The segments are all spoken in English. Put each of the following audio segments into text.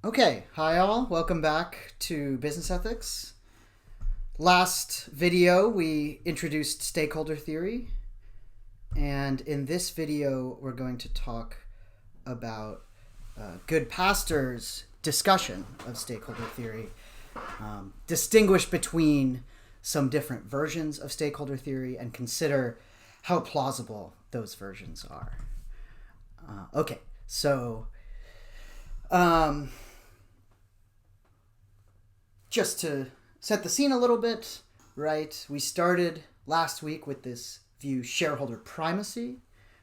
Okay, hi all. Welcome back to Business Ethics. Last video, we introduced stakeholder theory. And in this video, we're going to talk about Goodpaster's discussion of stakeholder theory, distinguish between some different versions of stakeholder theory, and consider how plausible those versions are. Okay, so just to set the scene a little bit, right? We started last week with this view, shareholder primacy,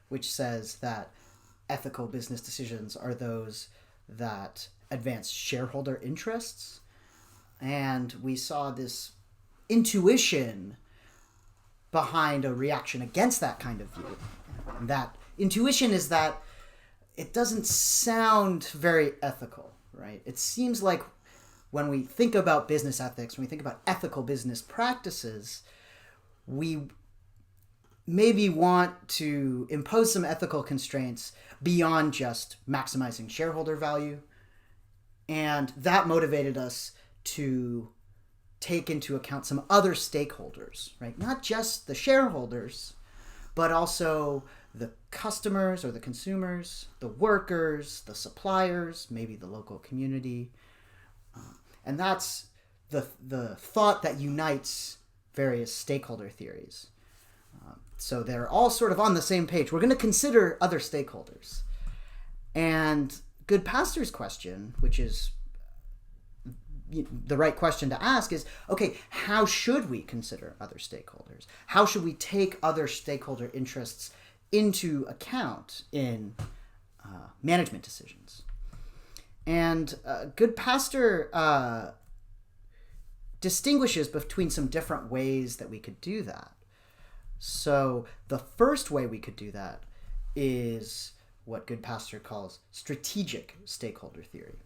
which says that ethical business decisions are those that advance shareholder interests. And we saw this intuition behind a reaction against that kind of view. And that intuition is that it doesn't sound very ethical, right? It seems like when we think about business ethics, when we think about ethical business practices, we maybe want to impose some ethical constraints beyond just maximizing shareholder value. And that motivated us to take into account some other stakeholders, right? Not just the shareholders, but also the customers or the consumers, the workers, the suppliers, maybe the local community. And that's the thought that unites various stakeholder theories. So they're all sort of on the same page. We're going to consider other stakeholders. And Goodpaster's question, which is the right question to ask, is, okay, how should we consider other stakeholders? How should we take other stakeholder interests into account in management decisions? And Goodpaster distinguishes between some different ways that we could do that. So the first way we could do that is what Goodpaster calls strategic stakeholder theory.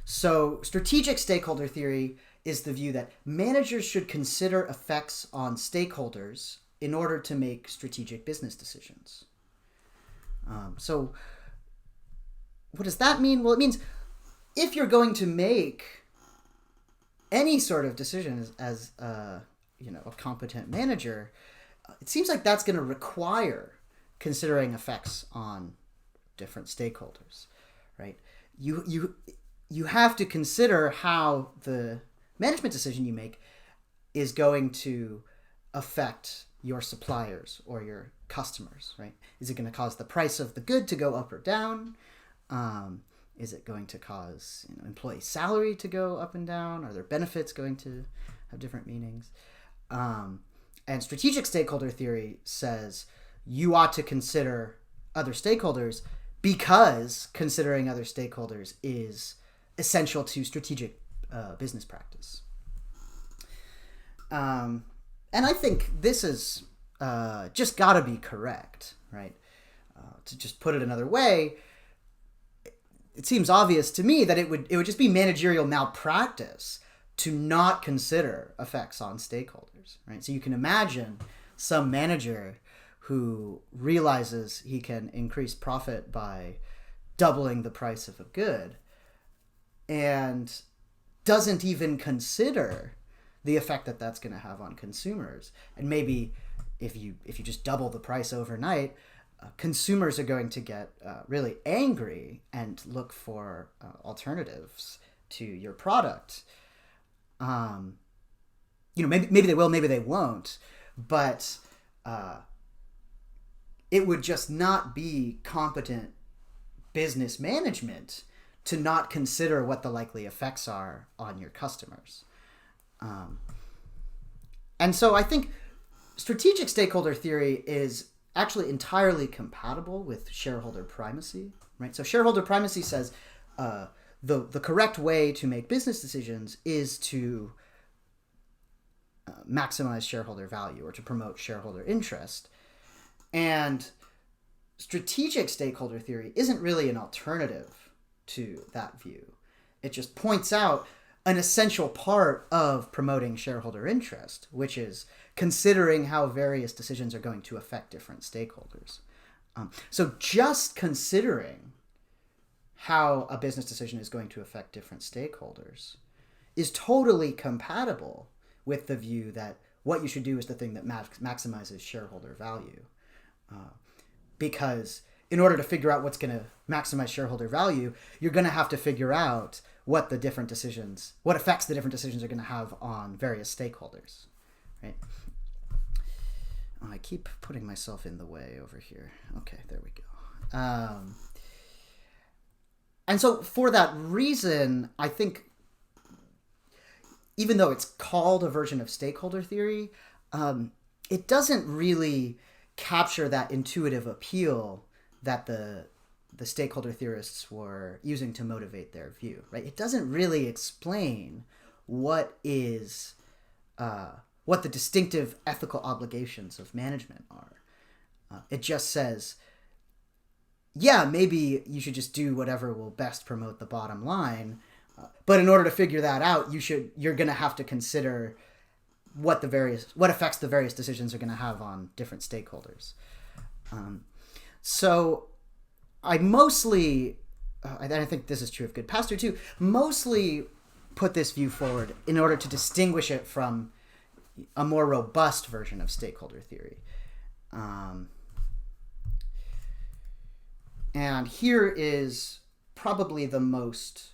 So strategic stakeholder theory is the view that managers should consider effects on stakeholders in order to make strategic business decisions. So what does that mean? Well, it means if you're going to make any sort of decision as a competent manager, it seems like that's going to require considering effects on different stakeholders, right? You have to consider how the management decision you make is going to affect your suppliers or your customers, right? Is it going to cause the price of the good to go up or down? Is it going to cause employee salary to go up and down? Are their benefits going to have different meanings? And strategic stakeholder theory says you ought to consider other stakeholders because considering other stakeholders is essential to strategic business practice. And I think this is just got to be correct, right? To just put it another way, it seems obvious to me that it would just be managerial malpractice to not consider effects on stakeholders, right? So you can imagine some manager who realizes he can increase profit by doubling the price of a good and doesn't even consider the effect that that's going to have on consumers. And maybe if you just double the price overnight, consumers are going to get really angry and look for alternatives to your product. Maybe they will, maybe they won't, but it would just not be competent business management to not consider what the likely effects are on your customers. And so I think strategic stakeholder theory is actually entirely compatible with shareholder primacy, right? So shareholder primacy says the correct way to make business decisions is to maximize shareholder value or to promote shareholder interest. And strategic stakeholder theory isn't really an alternative to that view. It just points out an essential part of promoting shareholder interest, which is considering how various decisions are going to affect different stakeholders. So just considering how a business decision is going to affect different stakeholders is totally compatible with the view that what you should do is the thing that maximizes shareholder value. Because in order to figure out what's going to maximize shareholder value, you're going to have to figure out what effects the different decisions are going to have on various stakeholders, right? Oh, I keep putting myself in the way over here. Okay, there we go. And so for that reason, I think even though it's called a version of stakeholder theory, it doesn't really capture that intuitive appeal that the stakeholder theorists were using to motivate their view, right? It doesn't really explain what the distinctive ethical obligations of management are. It just says, yeah, maybe you should just do whatever will best promote the bottom line, but in order to figure that out, you're going to have to consider what effects the various decisions are going to have on different stakeholders. So I mostly, and I think this is true of Goodpaster too, mostly put this view forward in order to distinguish it from a more robust version of stakeholder theory. And here is probably the most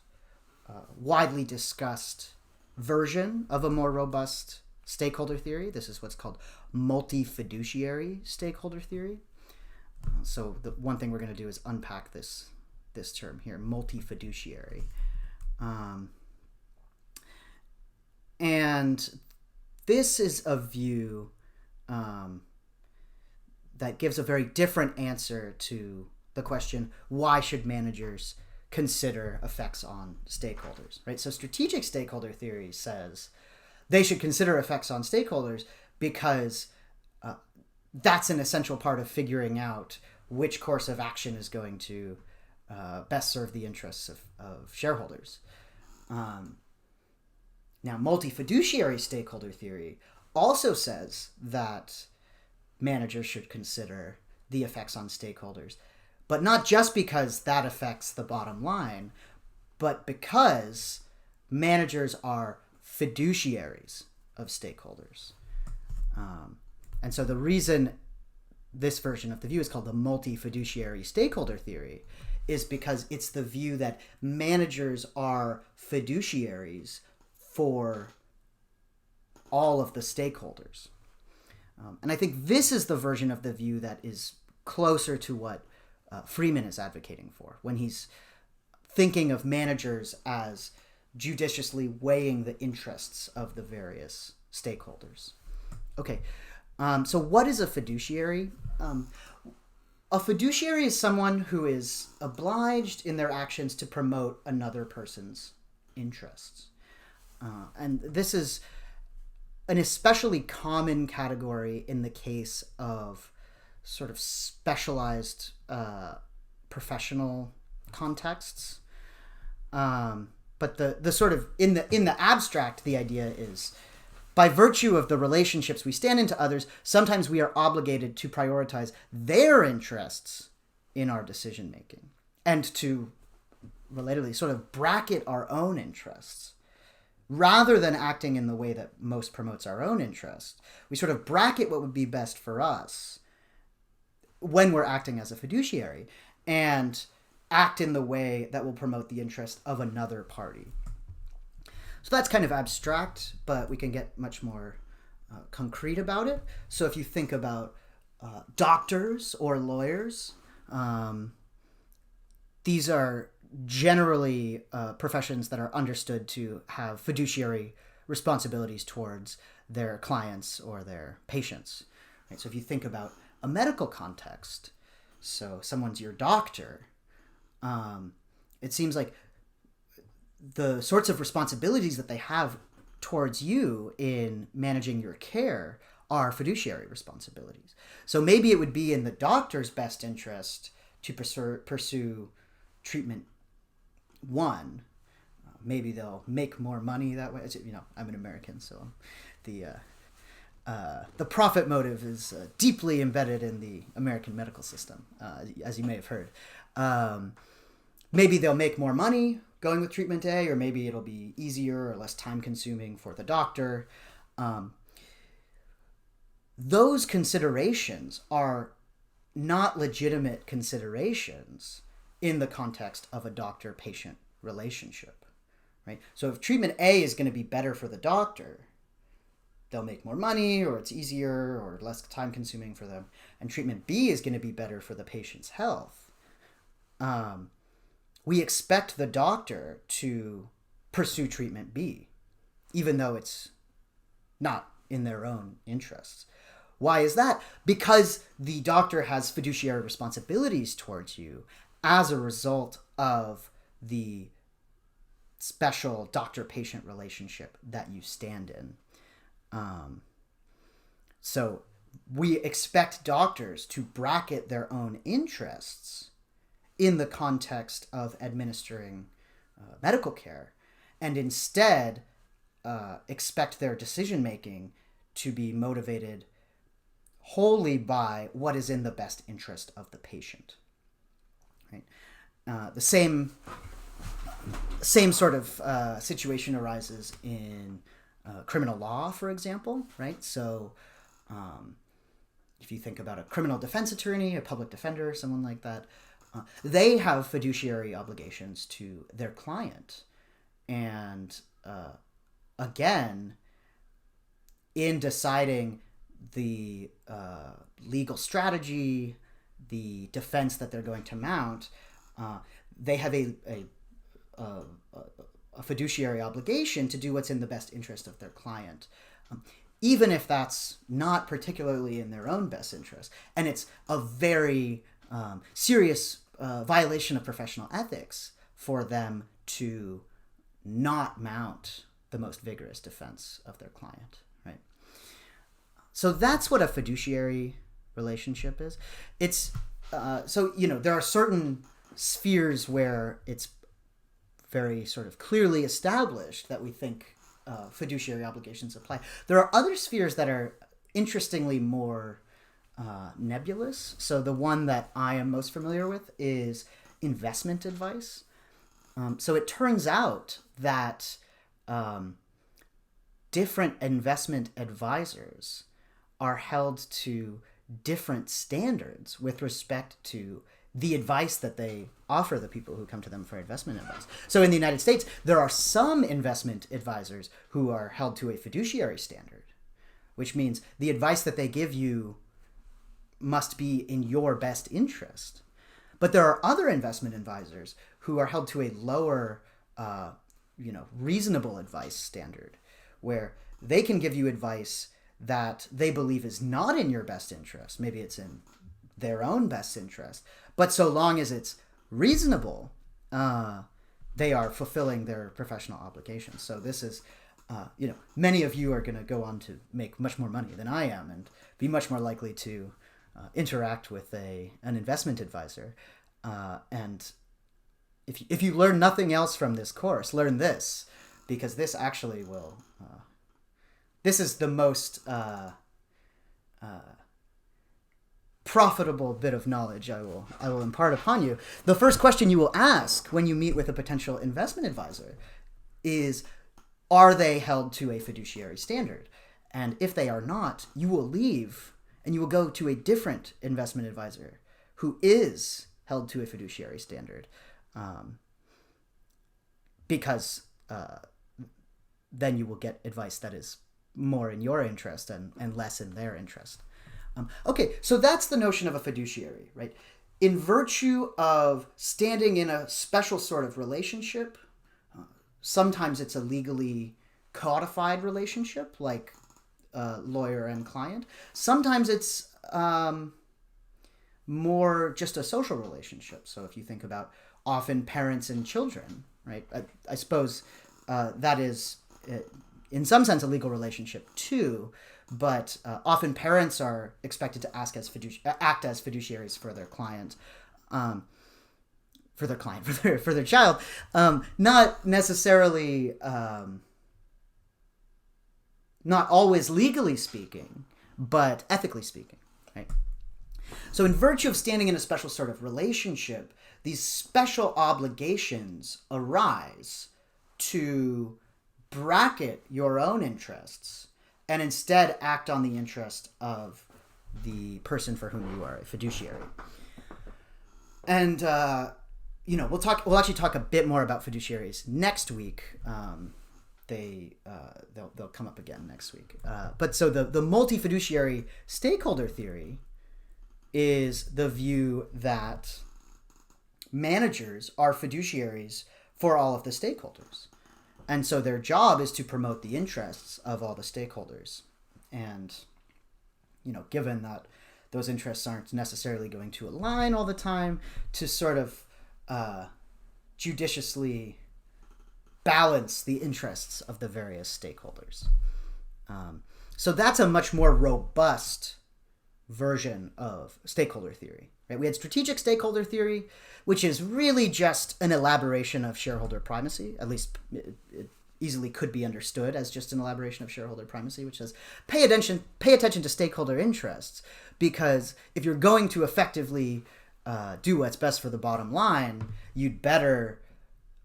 widely discussed version of a more robust stakeholder theory. This is what's called multi-fiduciary stakeholder theory. So the one thing we're going to do is unpack this term here, multi-fiduciary. And this is a view that gives a very different answer to the question, why should managers consider effects on stakeholders, right? So strategic stakeholder theory says they should consider effects on stakeholders because that's an essential part of figuring out which course of action is going to best serve the interests of shareholders. Now, multi-fiduciary stakeholder theory also says that managers should consider the effects on stakeholders, but not just because that affects the bottom line, but because managers are fiduciaries of stakeholders. And so the reason this version of the view is called the multi-fiduciary stakeholder theory is because it's the view that managers are fiduciaries for all of the stakeholders. And I think this is the version of the view that is closer to what Freeman is advocating for when he's thinking of managers as judiciously weighing the interests of the various stakeholders. Okay, so what is a fiduciary? A fiduciary is someone who is obliged in their actions to promote another person's interests. And this is an especially common category in the case of sort of specialized professional contexts. But the sort of in the abstract, the idea is by virtue of the relationships we stand into others, sometimes we are obligated to prioritize their interests in our decision making and to relatedly sort of bracket our own interests. Rather than acting in the way that most promotes our own interests, we sort of bracket what would be best for us when we're acting as a fiduciary and act in the way that will promote the interest of another party. So that's kind of abstract, but we can get much more concrete about it. So if you think about doctors or lawyers, these are generally professions that are understood to have fiduciary responsibilities towards their clients or their patients. Right? So if you think about a medical context, so someone's your doctor, it seems like the sorts of responsibilities that they have towards you in managing your care are fiduciary responsibilities. So maybe it would be in the doctor's best interest to pursue treatment one. Maybe they'll make more money that way. I'm an American, so the profit motive is deeply embedded in the American medical system, as you may have heard. maybe they'll make more money going with treatment A, or maybe it'll be easier or less time consuming for the doctor. Those considerations are not legitimate considerations in the context of a doctor-patient relationship, right? So if treatment A is going to be better for the doctor, they'll make more money, or it's easier or less time consuming for them, and treatment B is going to be better for the patient's health, we expect the doctor to pursue treatment B, even though it's not in their own interests. Why is that? Because the doctor has fiduciary responsibilities towards you as a result of the special doctor-patient relationship that you stand in. So we expect doctors to bracket their own interests in the context of administering medical care, and instead expect their decision-making to be motivated wholly by what is in the best interest of the patient. Right? The same sort of situation arises in criminal law, for example, right? So if you think about a criminal defense attorney, a public defender, someone like that, they have fiduciary obligations to their client. And again, in deciding the legal strategy, the defense that they're going to mount, they have a fiduciary obligation to do what's in the best interest of their client, even if that's not particularly in their own best interest. And it's a very serious violation of professional ethics for them to not mount the most vigorous defense of their client, right? So that's what a fiduciary relationship is. It's so, there are certain spheres where it's very sort of clearly established that we think fiduciary obligations apply. There are other spheres that are interestingly more nebulous. So the one that I am most familiar with is investment advice. So it turns out that different investment advisors are held to different standards with respect to the advice that they offer the people who come to them for investment advice. So in the United States, there are some investment advisors who are held to a fiduciary standard, which means the advice that they give you must be in your best interest. But there are other investment advisors who are held to a lower, reasonable advice standard, where they can give you advice that they believe is not in your best interest. Maybe it's in their own best interest, but so long as it's reasonable, they are fulfilling their professional obligations. So this is, many of you are going to go on to make much more money than I am and be much more likely to interact with an investment advisor. And if you learn nothing else from this course, learn this, because this actually will, this is the most profitable bit of knowledge I will impart upon you. The first question you will ask when you meet with a potential investment advisor is, are they held to a fiduciary standard? And if they are not, you will leave and you will go to a different investment advisor who is held to a fiduciary standard, because then you will get advice that is more in your interest and less in their interest. Okay, so that's the notion of a fiduciary, right? In virtue of standing in a special sort of relationship, sometimes it's a legally codified relationship, like lawyer and client. Sometimes it's more just a social relationship. So if you think about often parents and children, right? I suppose that is, in some sense, a legal relationship too. But often parents are expected to act as fiduciaries for their client, for their child, not necessarily, not always legally speaking, but ethically speaking, right? So in virtue of standing in a special sort of relationship, these special obligations arise to bracket your own interests and instead act on the interest of the person for whom you are a fiduciary. And we'll actually talk a bit more about fiduciaries next week. They'll come up again next week. But so the multi-fiduciary stakeholder theory is the view that managers are fiduciaries for all of the stakeholders. And so their job is to promote the interests of all the stakeholders. And, given that those interests aren't necessarily going to align all the time, to sort of judiciously balance the interests of the various stakeholders. So that's a much more robust version of stakeholder theory. Right? We had strategic stakeholder theory, which is really just an elaboration of shareholder primacy. At least it easily could be understood as just an elaboration of shareholder primacy, which says pay attention to stakeholder interests, because if you're going to effectively do what's best for the bottom line, you'd better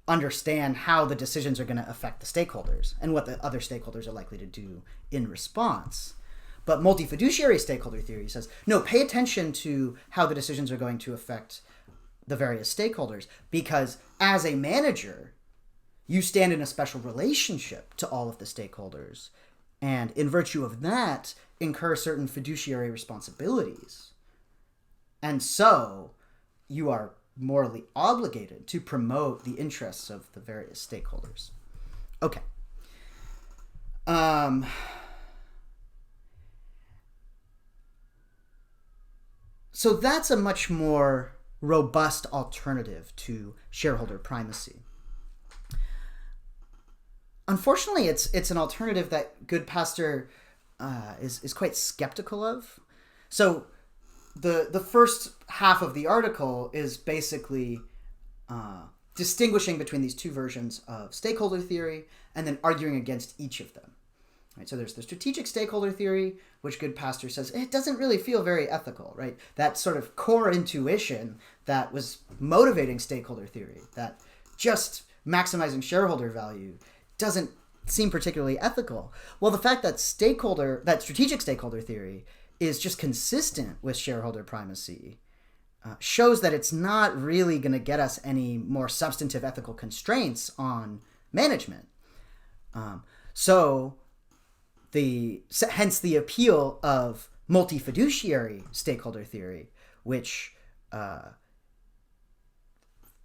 understand how the decisions are going to affect the stakeholders and what the other stakeholders are likely to do in response. But multi-fiduciary stakeholder theory says, no, pay attention to how the decisions are going to affect the various stakeholders, because as a manager, you stand in a special relationship to all of the stakeholders, and in virtue of that, incur certain fiduciary responsibilities. And so you are morally obligated to promote the interests of the various stakeholders. Okay. So that's a much more robust alternative to shareholder primacy. Unfortunately, it's an alternative that Goodpaster is quite skeptical of. So the first half of the article is basically distinguishing between these two versions of stakeholder theory and then arguing against each of them. Right? So there's the strategic stakeholder theory, which Goodpaster says it doesn't really feel very ethical, right? That sort of core intuition that was motivating stakeholder theory, that just maximizing shareholder value, doesn't seem particularly ethical. Well, the fact that strategic stakeholder theory is just consistent with shareholder primacy shows that it's not really going to get us any more substantive ethical constraints on management. Hence the appeal of multi-fiduciary stakeholder theory, which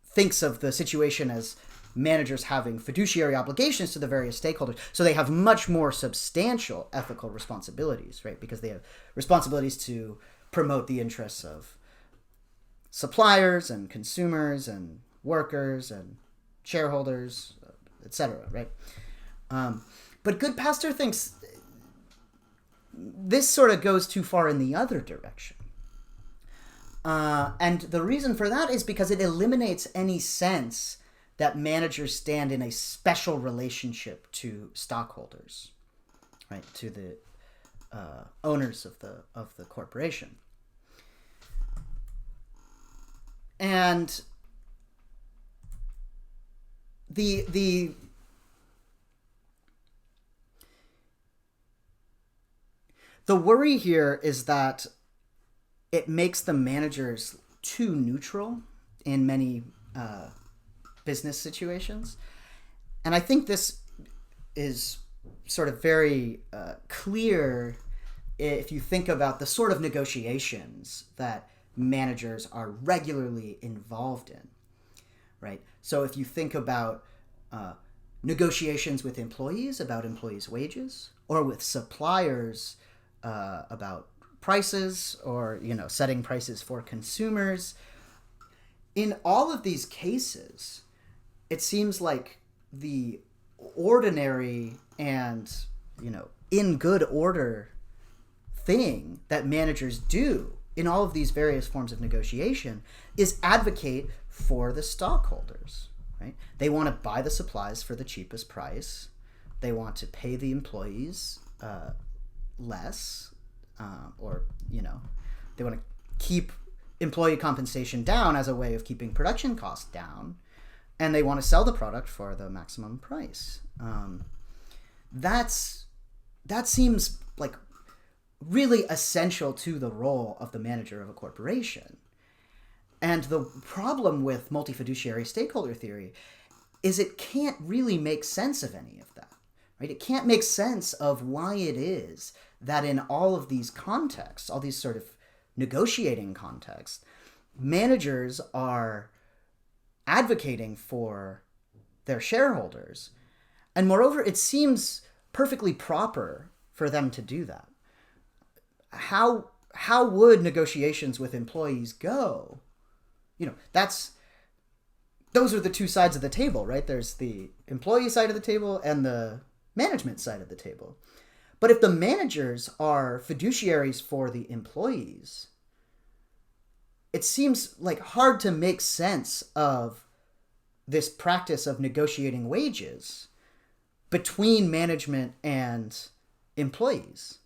thinks of the situation as managers having fiduciary obligations to the various stakeholders. So they have much more substantial ethical responsibilities, right? Because they have responsibilities to promote the interests of suppliers and consumers and workers and shareholders, etc., right? But Goodpaster thinks this sort of goes too far in the other direction. And the reason for that is because it eliminates any sense that managers stand in a special relationship to stockholders, right? To the owners of the corporation. And the worry here is that it makes the managers too neutral in many business situations. And I think this is sort of very clear if you think about the sort of negotiations that managers are regularly involved in, right? So if you think about negotiations with employees about employees' wages, or with suppliers about prices, or setting prices for consumers, in all of these cases, it seems like the ordinary and in good order thing that managers do in all of these various forms of negotiation is advocate for the stockholders, right? They want to buy the supplies for the cheapest price. They want to pay the employees less, or they want to keep employee compensation down as a way of keeping production costs down, and they want to sell the product for the maximum price. That seems like really essential to the role of the manager of a corporation. And the problem with multi-fiduciary stakeholder theory is it can't really make sense of any of that, right? It can't make sense of why it is that in all of these contexts, all these sort of negotiating contexts, managers are advocating for their shareholders. And moreover, it seems perfectly proper for them to do that. How would negotiations with employees go? Those are the two sides of the table, right? There's the employee side of the table and the management side of the table. But if the managers are fiduciaries for the employees, it seems like hard to make sense of this practice of negotiating wages between management and employees.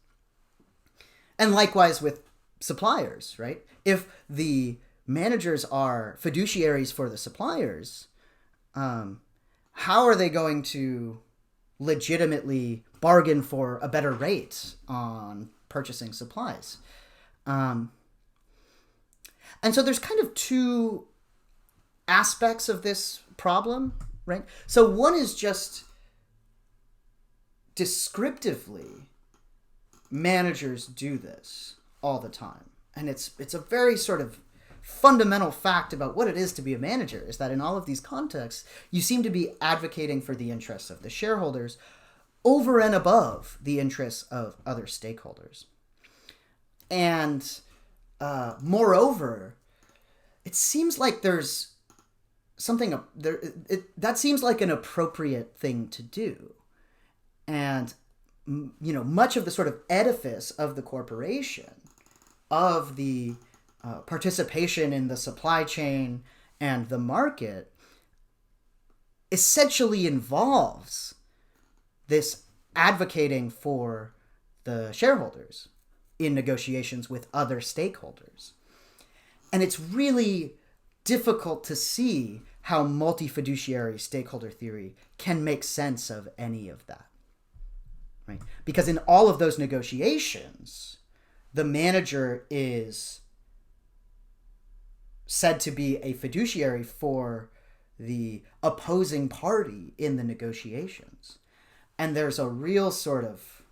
And likewise with suppliers, right? If the managers are fiduciaries for the suppliers, how are they going to legitimately bargain for a better rate on purchasing supplies? And so there's kind of two aspects of this problem, right? So one is just descriptively, managers do this all the time. And it's a very sort of fundamental fact about what it is to be a manager, is that in all of these contexts, you seem to be advocating for the interests of the shareholders over and above the interests of other stakeholders. And moreover, it seems like there's something there. That seems like an appropriate thing to do. And, much of the sort of edifice of the corporation, of the participation in the supply chain and the market, essentially involves this advocating for the shareholders in negotiations with other stakeholders. And it's really difficult to see how multi-fiduciary stakeholder theory can make sense of any of that, right? Because in all of those negotiations, the manager is said to be a fiduciary for the opposing party in the negotiations. And there's a real sort of,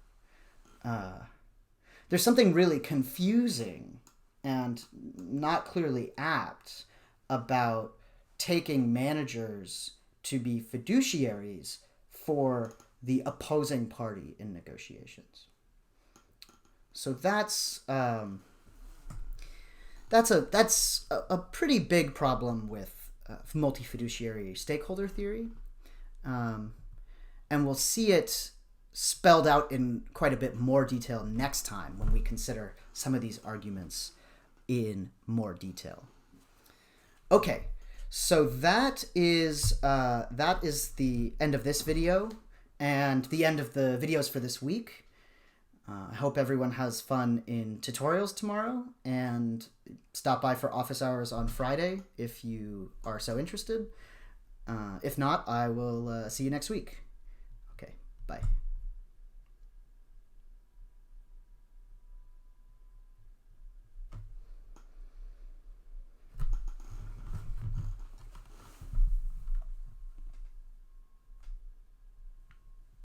there's something really confusing and not clearly apt about taking managers to be fiduciaries for the opposing party in negotiations. So that's a pretty big problem with multi-fiduciary stakeholder theory. And we'll see it spelled out in quite a bit more detail next time when we consider some of these arguments in more detail. Okay, so that is the end of this video and the end of the videos for this week. I hope everyone has fun in tutorials tomorrow, and stop by for office hours on Friday if you are so interested. If not, I will see you next week. Okay, bye.